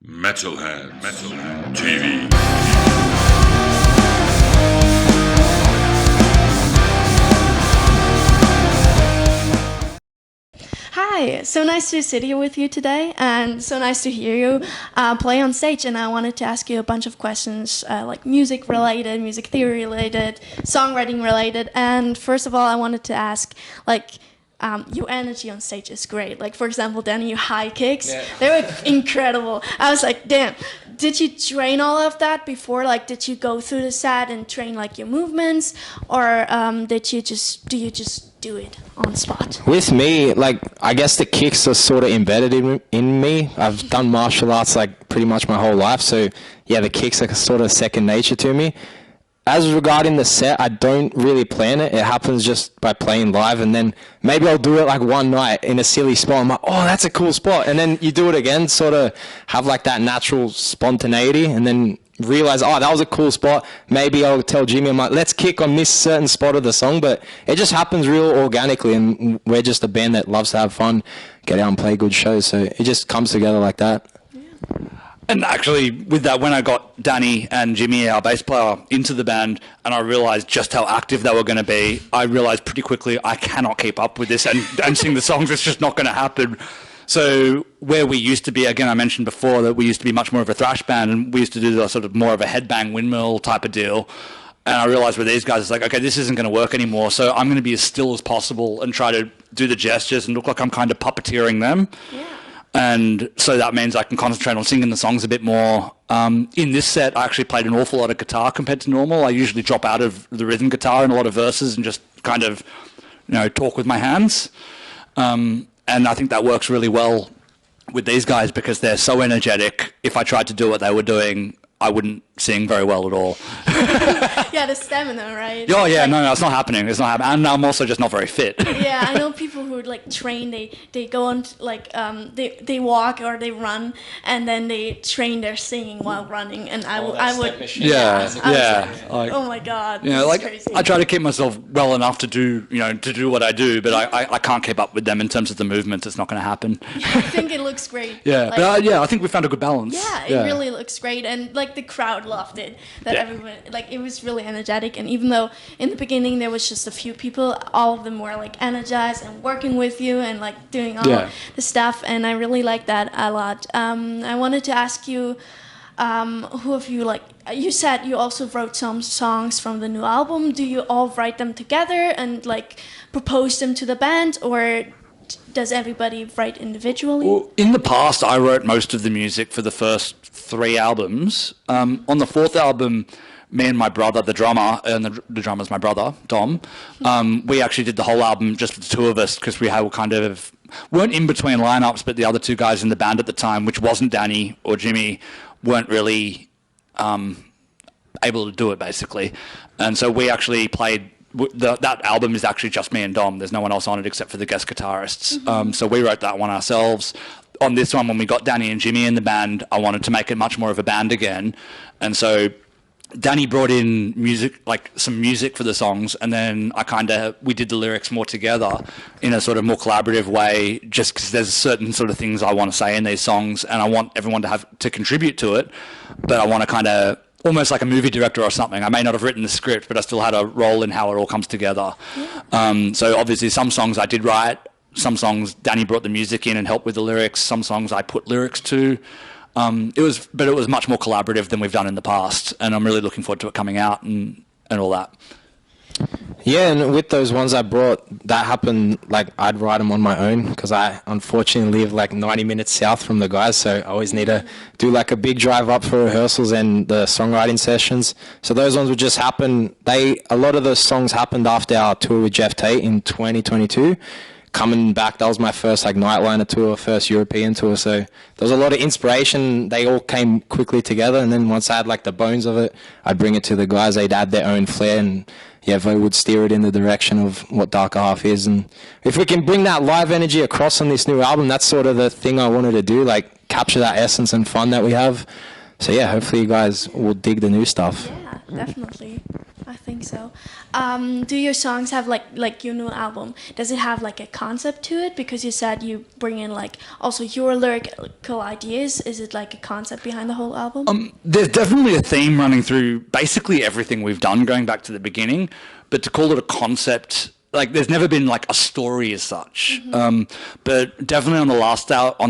Metal-heads.de. Hi, so nice to sit here with you today, and so nice to hear you play on stage. And I wanted to ask you a bunch of questions, like music related, music theory related, songwriting related. And first of all, I wanted to ask, your energy on stage is great. Like, for example, Danny, your high kicks, they were incredible. I was like, damn, did you train all of that before? Like, did you go through the set and train like your movements, or do you just do it on spot? With me, like, I guess the kicks are sort of embedded in me. I've done martial arts like pretty much my whole life, so yeah, the kicks are sort of second nature to me. As regarding the set, I don't really plan it. It happens just by playing live, and then maybe I'll do it like one night in a silly spot. I'm like, oh, that's a cool spot. And then you do it again, sort of have like that natural spontaneity, and then realize, oh, that was a cool spot. Maybe I'll tell Jimmy, I'm like, let's kick on this certain spot of the song. But it just happens real organically, and we're just a band that loves to have fun, get out and play good shows. So it just comes together like that. Yeah. And actually, with that, when I got Danny and Jimmy, our bass player, into the band, and I realised just how active they were going to be, I realised pretty quickly I cannot keep up with this and sing the songs. It's just not going to happen. So where we used to be, again, I mentioned before that we used to be much more of a thrash band, and we used to do the sort of more of a headbang windmill type of deal. And I realised with these guys, it's like, okay, this isn't going to work anymore. So I'm going to be as still as possible and try to do the gestures and look like I'm kind of puppeteering them. Yeah. And so that means I can concentrate on singing the songs a bit more. In this set, I actually played an awful lot of guitar compared to normal. I usually drop out of the rhythm guitar in a lot of verses and just kind of, talk with my hands. And I think that works really well with these guys because they're so energetic. If I tried to do what they were doing, I wouldn't sing very well at all. Yeah, the stamina, right? Oh, yeah, no, it's not happening. It's not happening. And I'm also just not very fit. Yeah, I know people who like train. They go on they walk or they run, and then they train their singing while running. And I would. Yeah. Like, oh my god. Like crazy. I try to keep myself well enough to do what I do, but I can't keep up with them in terms of the movements. It's not going to happen. Yeah, I think it looks great. Yeah, but I think we found a good balance. Yeah, it really looks great, and like the crowd loved it. Everyone, like, it was really energetic. And even though in the beginning there was just a few people, all of them were like energized and working with you and like doing all the stuff, and I really like that a lot. I wanted to ask you, who of you, like you said, you also wrote some songs from the new album. Do you all write them together and like propose them to the band, or does everybody write individually? Well, in the past, I wrote most of the music for the first 3 albums. On the 4th album, me and my brother, the drummer, and the drummer's my brother, Dom, we actually did the whole album, just the 2 of us, because we had weren't in between lineups, but the other 2 guys in the band at the time, which wasn't Danny or Jimmy, weren't really able to do it, basically. And so we actually played. That album is actually just me and Dom. There's no one else on it except for the guest guitarists. Mm-hmm. So we wrote that one ourselves. On this one, when we got Danny and Jimmy in the band, I wanted to make it much more of a band again. And so Danny brought in music, like some music for the songs, and then we did the lyrics more together in a sort of more collaborative way, just because there's certain sort of things I want to say in these songs, and I want everyone to contribute to it, but I want to kind of almost like a movie director or something. I may not have written the script, but I still had a role in how it all comes together. Yeah. So obviously some songs I did write, some songs Danny brought the music in and helped with the lyrics, some songs I put lyrics to. It was much more collaborative than we've done in the past, and I'm really looking forward to it coming out and all that. Yeah, and with those ones I brought, that happened, like, I'd write them on my own, because I unfortunately live like 90 minutes south from the guys, so I always need to do like a big drive up for rehearsals and the songwriting sessions. So those ones would just happen. A lot of those songs happened after our tour with Jeff Tate in 2022. Coming back, that was my first like nightliner tour, first European tour, so there was a lot of inspiration. They all came quickly together, and then once I had like the bones of it, I'd bring it to the guys. They'd add their own flair, and yeah, they would steer it in the direction of what Darker Half is. And if we can bring that live energy across on this new album, that's sort of the thing I wanted to do, like capture that essence and fun that we have. So yeah, hopefully you guys will dig the new stuff. Yeah, definitely. I I think so. Do your songs have like your new album? Does it have like a concept to it? Because you said you bring in like also your lyrical ideas. Is it like a concept behind the whole album? There's definitely a theme running through basically everything we've done, going back to the beginning. But to call it a concept, like there's never been like a story as such. But definitely on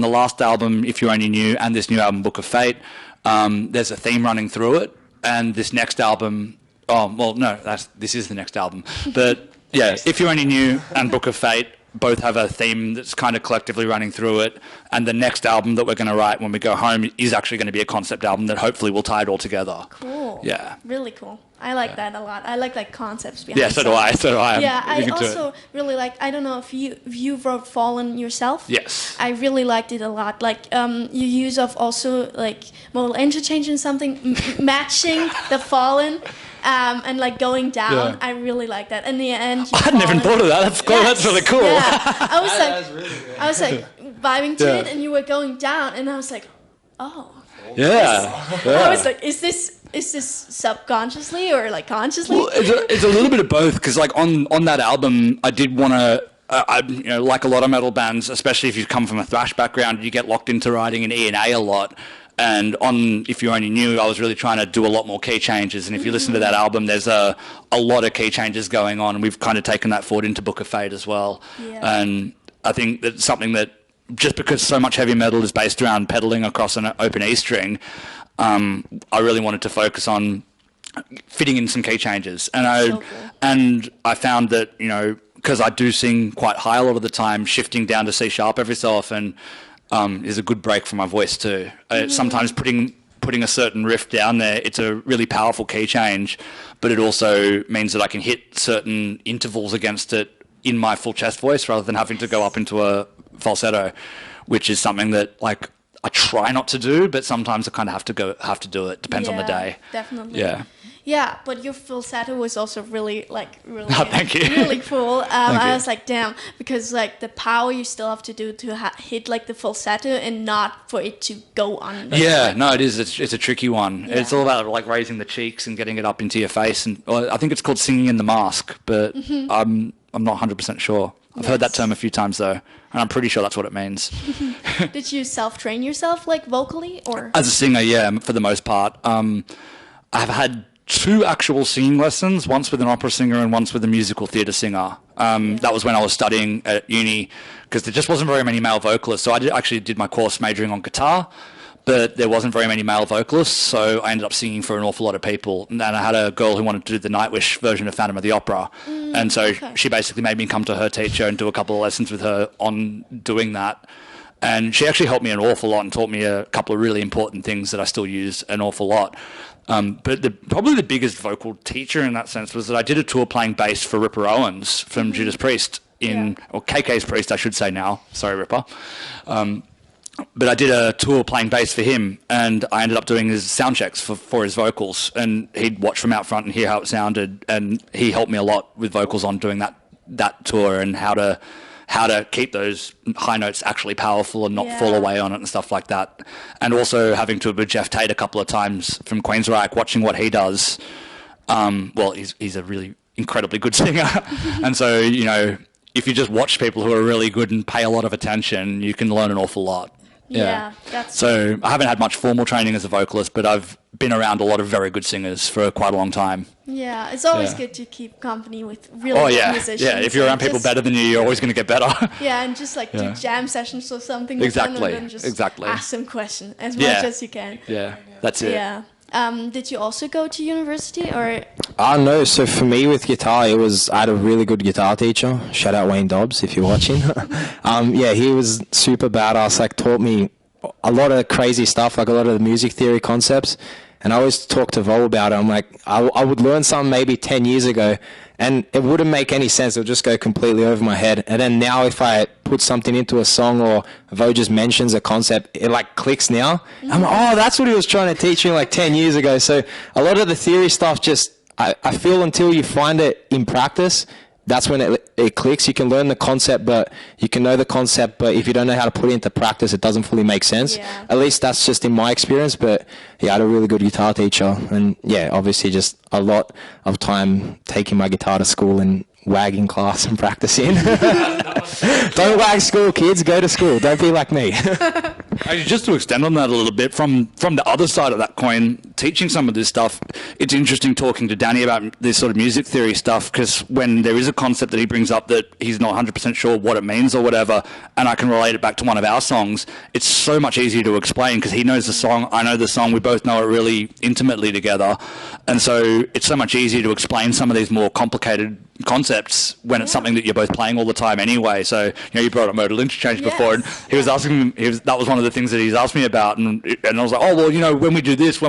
the last album, If You Only Knew, and this new album, Book of Fate, there's a theme running through it. And this next album, this is the next album. But yeah, If You Only Knew and Book of Fate both have a theme that's kind of collectively running through it. And the next album that we're going to write when we go home is actually going to be a concept album that hopefully will tie it all together. Cool. Yeah. Really cool. I like that a lot. I like concepts behind. Yeah, so do I. Yeah, I also really like. I don't know if you wrote Fallen yourself. Yes. I really liked it a lot. Like you use of also like modal interchange and something matching the Fallen. And like going down, Yeah. I really like that. In the end, I hadn't even thought of that. That's cool. Yes, That's really cool. Yeah. I was like, That was really good. I was like vibing to Yeah. it, and you were going down, and I was like, oh. Yeah. I was like, is this subconsciously or like consciously? Well, it's a little bit of both, because like on that album, I did want to, like a lot of metal bands, especially if you come from a thrash background, you get locked into writing in E and A a lot. And on If You Only Knew, I was really trying to do a lot more key changes. And if you listen to that album, there's a lot of key changes going on. And we've kind of taken that forward into Book of Fate as well. Yeah. And I think that's something that, just because so much heavy metal is based around pedaling across an open E string, I really wanted to focus on fitting in some key changes. And I found that, because I do sing quite high a lot of the time, shifting down to C sharp every so often is a good break for my voice too. Sometimes putting a certain riff down there, it's a really powerful key change, but it also means that I can hit certain intervals against it in my full chest voice rather than having to go up into a falsetto, which is something that like I try not to do, but sometimes I kind of have to do it. Depends on the day. Definitely. Yeah. Yeah, but your falsetto was also really Thank you. really cool. I you. was like, damn, because like the power you still have to do to hit like the falsetto and not for it to go on. Yeah, no, it is. It's a tricky one. Yeah. It's all about like raising the cheeks and getting it up into your face. And I think it's called singing in the mask, but I'm not 100% sure. I've heard that term a few times though, and I'm pretty sure that's what it means. Did you self-train yourself like vocally or? As a singer, yeah, for the most part. I've had 2 actual singing lessons, once with an opera singer and once with a musical theatre singer. That was when I was studying at uni, because there just wasn't very many male vocalists. So I actually did my course majoring on guitar, but there wasn't very many male vocalists, so I ended up singing for an awful lot of people. And then I had a girl who wanted to do the Nightwish version of Phantom of the Opera. And so she basically made me come to her teacher and do a couple of lessons with her on doing that. And she actually helped me an awful lot and taught me a couple of really important things that I still use an awful lot. But probably the biggest vocal teacher in that sense was that I did a tour playing bass for Ripper Owens from Judas Priest or KK's Priest, I should say now. Sorry, Ripper. But I did a tour playing bass for him, and I ended up doing his sound checks for his vocals, and he'd watch from out front and hear how it sounded, and he helped me a lot with vocals on doing that tour and how to keep those high notes actually powerful and not fall away on it and stuff like that. And also having to with Jeff Tate a couple of times from Queensryche, watching what he does. He's a really incredibly good singer. And so, if you just watch people who are really good and pay a lot of attention, you can learn an awful lot. Yeah, that's so I haven't had much formal training as a vocalist, but I've been around a lot of very good singers for quite a long time. Yeah, it's always good to keep company with really good musicians. Yeah, if you're around people better than you, you're always going to get better. Yeah, and just like do jam sessions or something. Exactly, and then just exactly. ask some questions as much as you can. Yeah, that's it. Yeah. Did you also go to university or? No, so for me with guitar, I had a really good guitar teacher. Shout out Wayne Dobbs if you're watching. He was super badass, like taught me a lot of crazy stuff, like a lot of the music theory concepts. And I always talk to Vo about it. I'm like, I would learn something maybe 10 years ago, and it wouldn't make any sense. It would just go completely over my head. And then now if I put something into a song or Vo just mentions a concept, it like clicks now. I'm like, oh, that's what he was trying to teach me like 10 years ago. So a lot of the theory stuff just, I feel until you find it in practice, that's when it clicks. You can learn the concept, but you can know the concept, but if you don't know how to put it into practice, it doesn't fully make sense. Yeah. At least that's just in my experience. But yeah, I had a really good guitar teacher, and yeah, obviously just a lot of time taking my guitar to school and wagging class and practicing. Don't wag school, kids. Go to school. Don't be like me. Just to extend on that a little bit, from the other side of that coin, teaching some of this stuff, it's interesting talking to Danny about this sort of music theory stuff, because when there is a concept that he brings up that he's not 100% sure what it means or whatever, and I can relate it back to one of our songs, it's so much easier to explain because he knows the song, I know the song, we both know it really intimately together, and so it's so much easier to explain some of these more complicated concepts when it's something that you're both playing all the time anyway. So, you brought up modal interchange before, and he was asking, that was one of the things that he's asked me about, and I was like, oh, well, when we do this,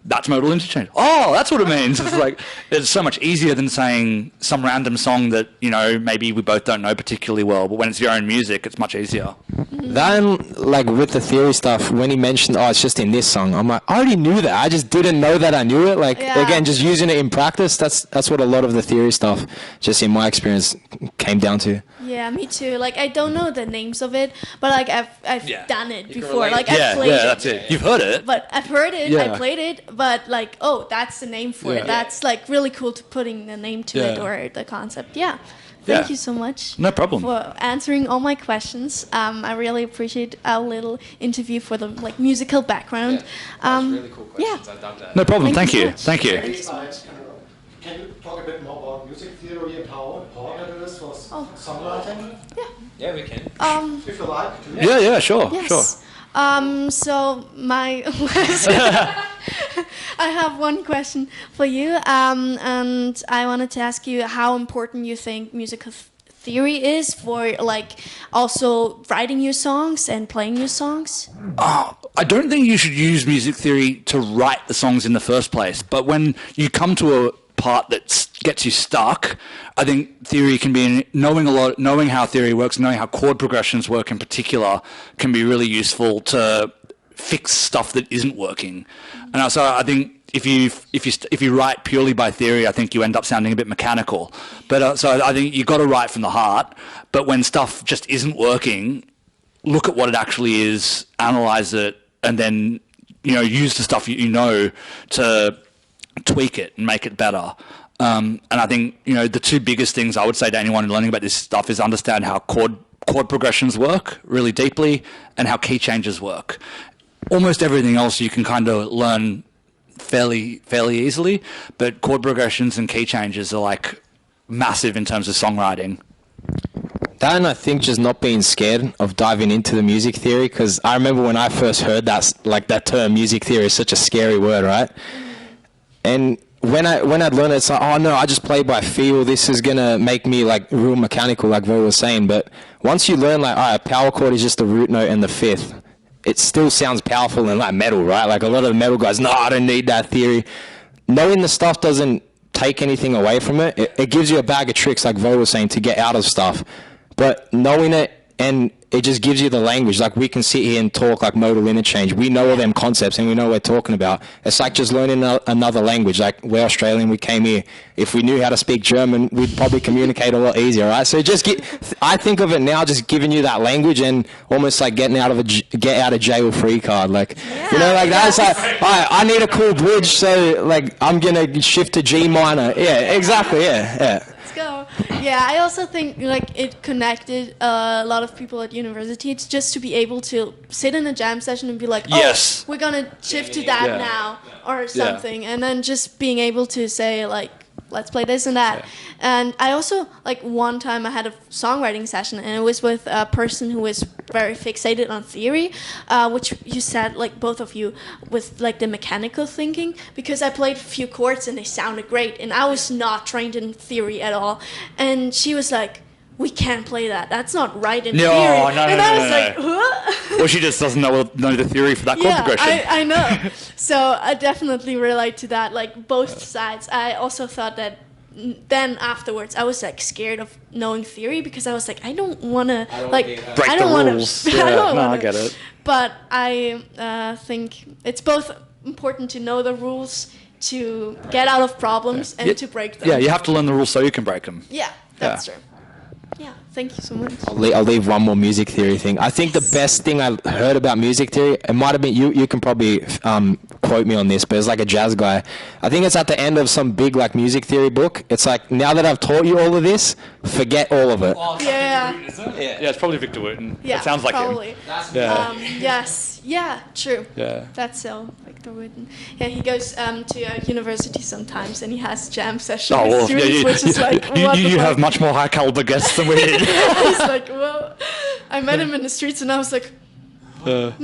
that's modal interchange. Oh, that's what it means. It's like, it's so much easier than saying some random song that, maybe we both don't know particularly well, but when it's your own music, it's much easier. Then, like, with the theory stuff, when he mentioned, it's just in this song, I'm like, I already knew that. I just didn't know that I knew it. Like, again, just using it in practice, that's what a lot of the theory stuff, just in my experience, came down to. Yeah, me too. Like, I don't know the names of it, but like I've done it before. Like, yeah, I've played it. that's it. You've heard it. But I've heard it. I played it. But like, oh, that's the name for it. That's like really cool to putting the name to it or the concept. Yeah. Thank you so much. No problem. For answering all my questions. I really appreciate our little interview for the like musical background. That's really cool questions. I dug that. No problem. Thank you. Thank you. Can you talk a bit more about music theory and how important it is for songwriting? Yeah, we can. If you like. Yeah, sure. Yes. Sure. So my I have one question for you, and I wanted to ask you how important you think musical theory is for like also writing your songs and playing your songs. I don't think you should use music theory to write the songs in the first place, but when you come to a part that gets you stuck, I think theory can be knowing how theory works, knowing how chord progressions work in particular, can be really useful to fix stuff that isn't working. And so I think if you write purely by theory, I think you end up sounding a bit mechanical. But so I think you've got to write from the heart. But when stuff just isn't working, look at what it actually is, analyze it, and then use the stuff you know to tweak it and make it better. And I think the two biggest things I would say to anyone learning about this stuff is understand how chord progressions work really deeply and how key changes work. Almost everything else you can kind of learn fairly easily, but chord progressions and key changes are like massive in terms of songwriting. That, and I think just not being scared of diving into the music theory, because I remember when I first heard that term music theory is such a scary word, right? And when I'd learned it, it's like, oh no, I just play by feel. This is gonna make me like real mechanical, like Vo was saying. But once you learn, like, a power chord is just the root note and the fifth, it still sounds powerful and like metal, right? Like a lot of the metal guys, no, I don't need that theory. Knowing the stuff doesn't take anything away from it. It gives you a bag of tricks, like Vo was saying, to get out of stuff. But knowing it, and it just gives you the language. Like, we can sit here and talk like modal interchange. We know all them concepts and we know what we're talking about. It's like just learning another language. Like, we're Australian, we came here. If we knew how to speak German, we'd probably communicate a lot easier, right? So I think of it now just giving you that language and almost like getting out of get out of jail free card. Like, like that's like, I need a cool bridge, so like I'm gonna shift to G minor. Yeah, exactly. Yeah. Go. Yeah, I also think like it connected a lot of people at university. It's just to be able to sit in a jam session and be like, oh, yes, we're gonna shift to that now or something, and then just being able to say like, let's play this and that. And I also, like, one time I had a songwriting session, and it was with a person who was very fixated on theory, which you said, like, both of you, with, like, the mechanical thinking, because I played a few chords and they sounded great, and I was not trained in theory at all. And she was like, we can't play that. That's not right in theory. And I was like, huh? Well, she just doesn't know the theory for that chord progression. I know. So I definitely relate to that, like, both sides. I also thought that then afterwards I was like scared of knowing theory, because I was like, I don't want to break the rules. I get it. But I think it's both important to know the rules to get out of problems and to break them. Yeah, you have to learn the rules so you can break them. Yeah, that's true. Yeah, thank you so much. I'll leave one more music theory thing. I think the best thing I heard about music theory, it might have been, you can probably quote me on this, but it's like a jazz guy. I think it's at the end of some big like music theory book. It's like, now that I've taught you all of this, forget all of it. Oh, Yeah. Victor Wooten, isn't it? Yeah, it's probably Victor Wooten. Yeah, It sounds like probably. him. Yeah. Yes. Yeah, true. Yeah. That's so Victor Wooten. Yeah, he goes to a university sometimes and he has jam sessions Oh, with well, students, which is like, what the you have fuck? much more high caliber guests than we did. He's like, whoa. I met him in the streets and I was like, but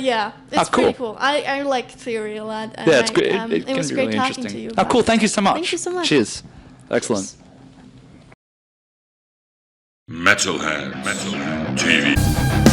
yeah, it's cool. pretty cool. I like theory a lot. And Yeah, it's good. It it was can be great really talking interesting. to you. Oh, cool. Thank you so much. Thank you so much. Cheers. Excellent. Metalhead TV.